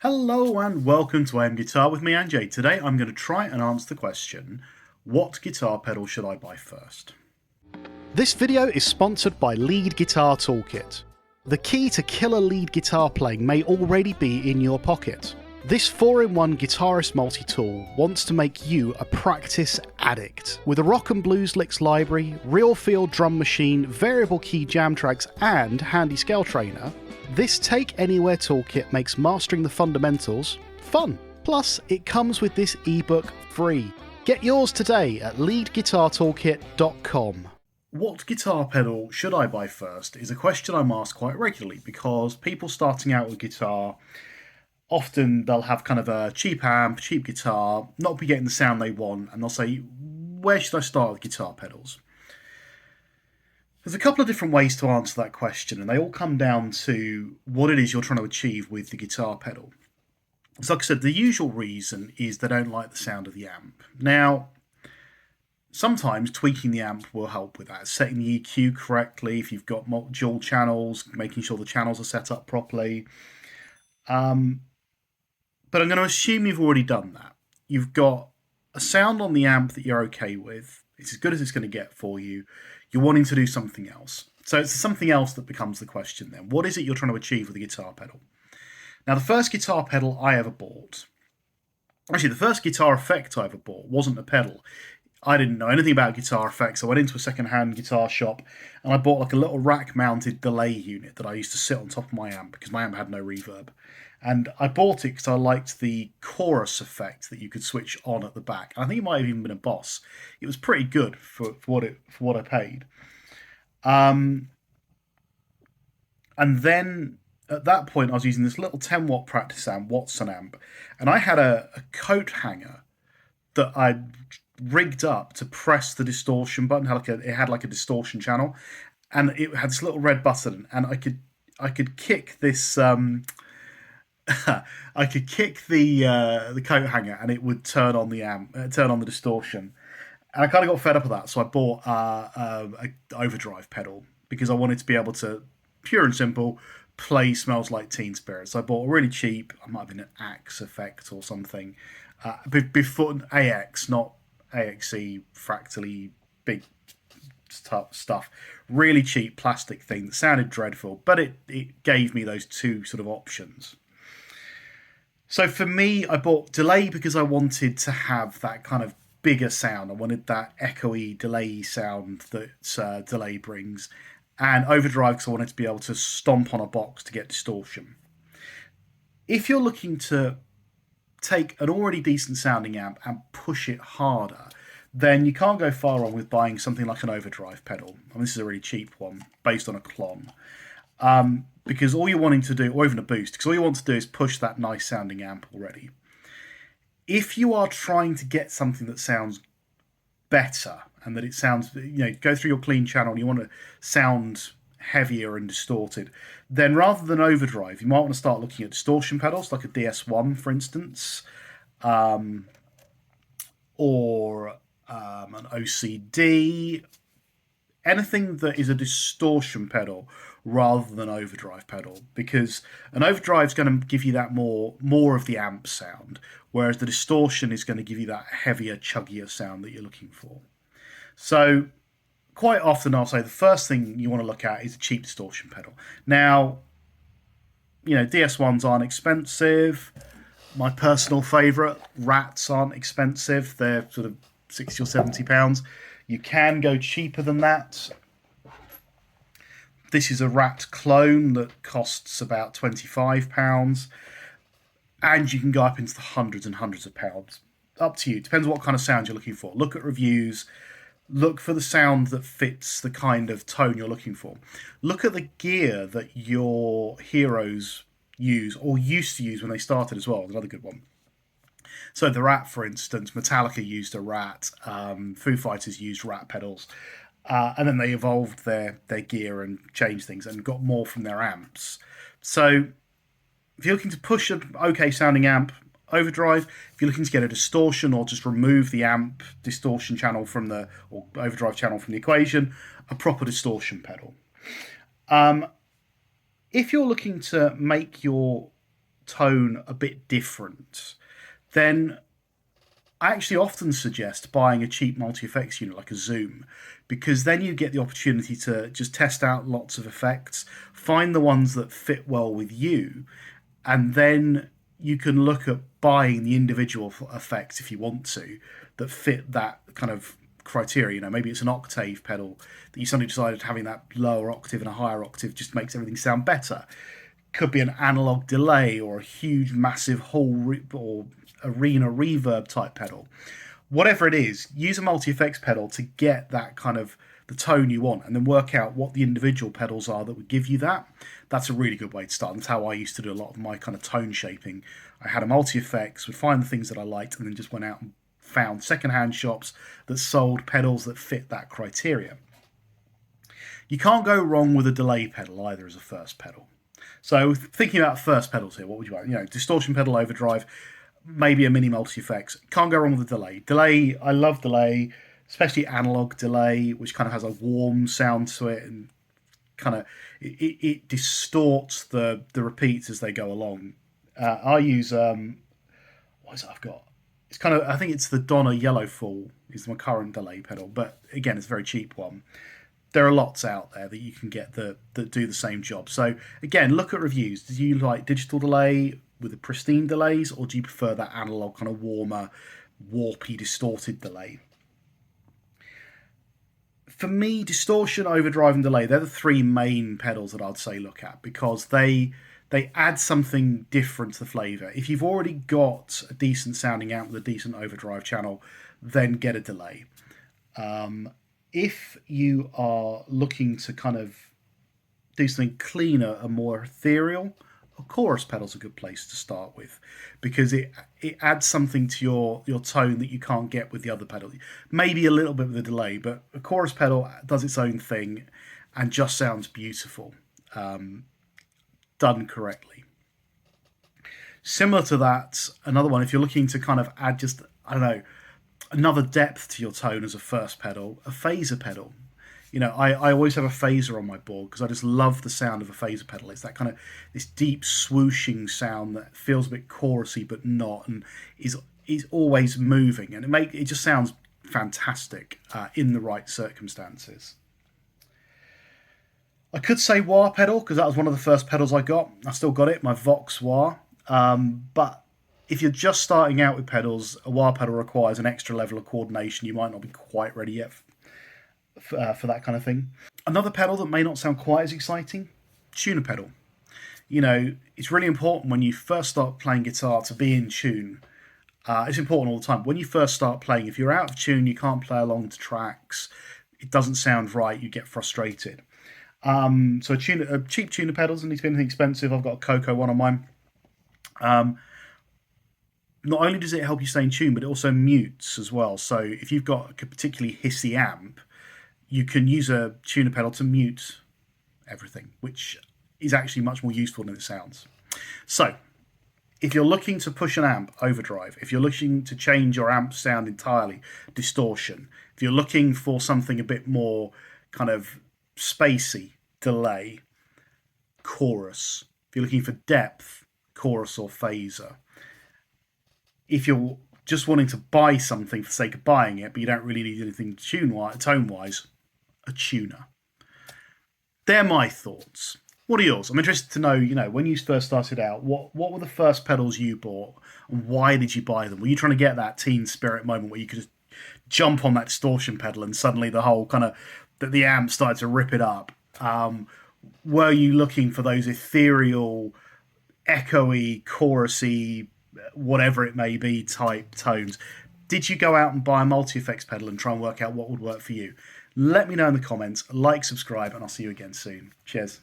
Hello and welcome to AM Guitar with me, Anjay. Today I'm going to try and answer the question, what guitar pedal should I buy first? This video is sponsored by Lead Guitar Toolkit. The key to killer lead guitar playing may already be in your pocket. This 4-in-1 guitarist multi-tool wants to make you a practice addict. With a rock and blues licks library, real feel drum machine, variable key jam tracks and handy scale trainer, this Take Anywhere toolkit makes mastering the fundamentals fun. Plus, it comes with this ebook free. Get yours today at leadguitartoolkit.com. What guitar pedal should I buy first is a question I'm asked quite regularly because people starting out with guitar, often they'll have kind of a cheap amp, cheap guitar, not be getting the sound they want, and they'll say, where should I start with guitar pedals? There's a couple of different ways to answer that question, and they all come down to what it is you're trying to achieve with the guitar pedal. So like I said, the usual reason is they don't like the sound of the amp. Now, sometimes tweaking the amp will help with that. Setting the EQ correctly, if you've got dual channels, making sure the channels are set up properly. But I'm going to assume you've already done that. You've got a sound on the amp that you're okay with. It's as good as it's going to get for you. You're wanting to do something else. So it's something else that becomes the question then. What is it you're trying to achieve with a guitar pedal? Now, the first guitar pedal I ever bought, actually the first guitar effect I ever bought wasn't a pedal. I didn't know anything about guitar effects. I went into a second-hand guitar shop and I bought like a little rack-mounted delay unit that I used to sit on top of my amp because my amp had no reverb. And I bought it because I liked the chorus effect that you could switch on at the back. And I think it might have even been a Boss. It was pretty good for what I paid. And then at that point, I was using this little 10-watt practice amp, Watson amp, and I had a coat hanger that I'd rigged up to press the distortion button. It had like a distortion channel, and it had this little red button, and I could kick this. I could kick the coat hanger, and it would turn on the turn on the distortion. And I kind of got fed up with that, so I bought a overdrive pedal because I wanted to be able to, pure and simple, play Smells Like Teen Spirit. So I bought a really cheap, it might have been an Axe effect or something, before AX, not AXE, fractally big stuff. Really cheap plastic thing that sounded dreadful, but it gave me those two sort of options. So for me, I bought delay because I wanted to have that kind of bigger sound. I wanted that echoey delay sound that delay brings, and overdrive because I wanted to be able to stomp on a box to get distortion. If you're looking to take an already decent sounding amp and push it harder, then you can't go far wrong with buying something like an overdrive pedal. And this is a really cheap one based on a clon. Because all you're wanting to do, or even a boost, because all you want to do is push that nice sounding amp already. If you are trying to get something that sounds better and that it sounds, go through your clean channel and you want to sound heavier and distorted, then rather than overdrive, you might want to start looking at distortion pedals, like a DS1, for instance, or an OCD, anything that is a distortion pedal rather than overdrive pedal, because an overdrive is going to give you that more of the amp sound, whereas the distortion is going to give you that heavier, chuggier sound that you're looking for. So quite often I'll say the first thing you want to look at is a cheap distortion pedal. Now, DS1s aren't expensive. My personal favourite, Rats, aren't expensive. They're sort of £60 or £70. You can go cheaper than that. This is a Rat clone that costs about £25. And you can go up into the hundreds and hundreds of pounds. Up to you. Depends on what kind of sound you're looking for. Look at reviews. Look for the sound that fits the kind of tone you're looking for. Look at the gear that your heroes use, or used to use when they started as well. Another good one. So the Rat, for instance, Metallica used a Rat. Foo Fighters used Rat pedals. And then they evolved their gear and changed things and got more from their amps. So if you're looking to push an okay sounding amp, overdrive. If you're looking to get a distortion or just remove the amp distortion channel or overdrive channel from the equation, a proper distortion pedal. If you're looking to make your tone a bit different, then I actually often suggest buying a cheap multi-effects unit like a Zoom, because then you get the opportunity to just test out lots of effects, find the ones that fit well with you, and then you can look at buying the individual effects if you want to that fit that kind of criteria. You know, maybe it's an octave pedal that you suddenly decided having that lower octave and a higher octave just makes everything sound better. Could be an analog delay or a huge massive or arena reverb type pedal. Whatever it is, use a multi-effects pedal to get that kind of the tone you want, and then work out what the individual pedals are that would give you that. That's a really good way to start. That's how I used to do a lot of my kind of tone shaping. I had a multi-effects, would find the things that I liked, and then just went out and found secondhand shops that sold pedals that fit that criteria. You can't go wrong with a delay pedal either as a first pedal. So thinking about first pedals here, what would you want? You know, distortion pedal, overdrive, maybe a mini multi-effects. Can't go wrong with the delay. Delay, I love delay, especially analog delay, which kind of has a warm sound to it, and kind of it distorts the repeats as they go along. I use what is it I've got? It's kind of, I think it's the Donna Yellowfall is my current delay pedal, but again, it's a very cheap one. There are lots out there that you can get that do the same job. So again, look at reviews. Do you like digital delay with the pristine delays, or do you prefer that analog kind of warmer, warpy, distorted delay? For me, distortion, overdrive, and delay, they're the three main pedals that I'd say look at, because they add something different to the flavour. If you've already got a decent sounding amp with a decent overdrive channel, then get a delay. If you are looking to kind of do something cleaner and more ethereal, a chorus pedal's a good place to start with, because it adds something to your tone that you can't get with the other pedal. Maybe a little bit with a delay, but a chorus pedal does its own thing and just sounds beautiful, done correctly. Similar to that, another one, if you're looking to kind of add just, I don't know, another depth to your tone as a first pedal, a phaser pedal. You know, I always have a phaser on my board because I just love the sound of a phaser pedal. It's that kind of this deep swooshing sound that feels a bit chorusy but not, and is always moving, and it just sounds fantastic in the right circumstances. I could say wah pedal because that was one of the first pedals I got. I still got it, my Vox wah. But if you're just starting out with pedals, a wah pedal requires an extra level of coordination. You might not be quite ready yet for that kind of thing. Another pedal that may not sound quite as exciting, tuner pedal. You know, it's really important when you first start playing guitar to be in tune. It's important all the time. When you first start playing, if you're out of tune, you can't play along to tracks, it doesn't sound right, you get frustrated. So a cheap tuner pedal doesn't need to be anything expensive. I've got a Coco one on mine. Not only does it help you stay in tune, but it also mutes as well. So if you've got a particularly hissy amp, you can use a tuner pedal to mute everything, which is actually much more useful than it sounds. So if you're looking to push an amp, overdrive. If you're looking to change your amp sound entirely, distortion. If you're looking for something a bit more kind of spacey, delay, chorus. If you're looking for depth, chorus or phaser. If you're just wanting to buy something for the sake of buying it, but you don't really need anything tone-wise, a tuner. They're my thoughts. What are yours? I'm interested to know, you know, when you first started out, what were the first pedals you bought, and why did you buy them? Were you trying to get that teen spirit moment where you could just jump on that distortion pedal and suddenly the whole kind of, the amp started to rip it up? Were you looking for those ethereal, echoey, chorusy, whatever it may be type tones? Did you go out and buy a multi-effects pedal and try and work out what would work for you? Let me know in the comments, like, subscribe, and I'll see you again soon. Cheers.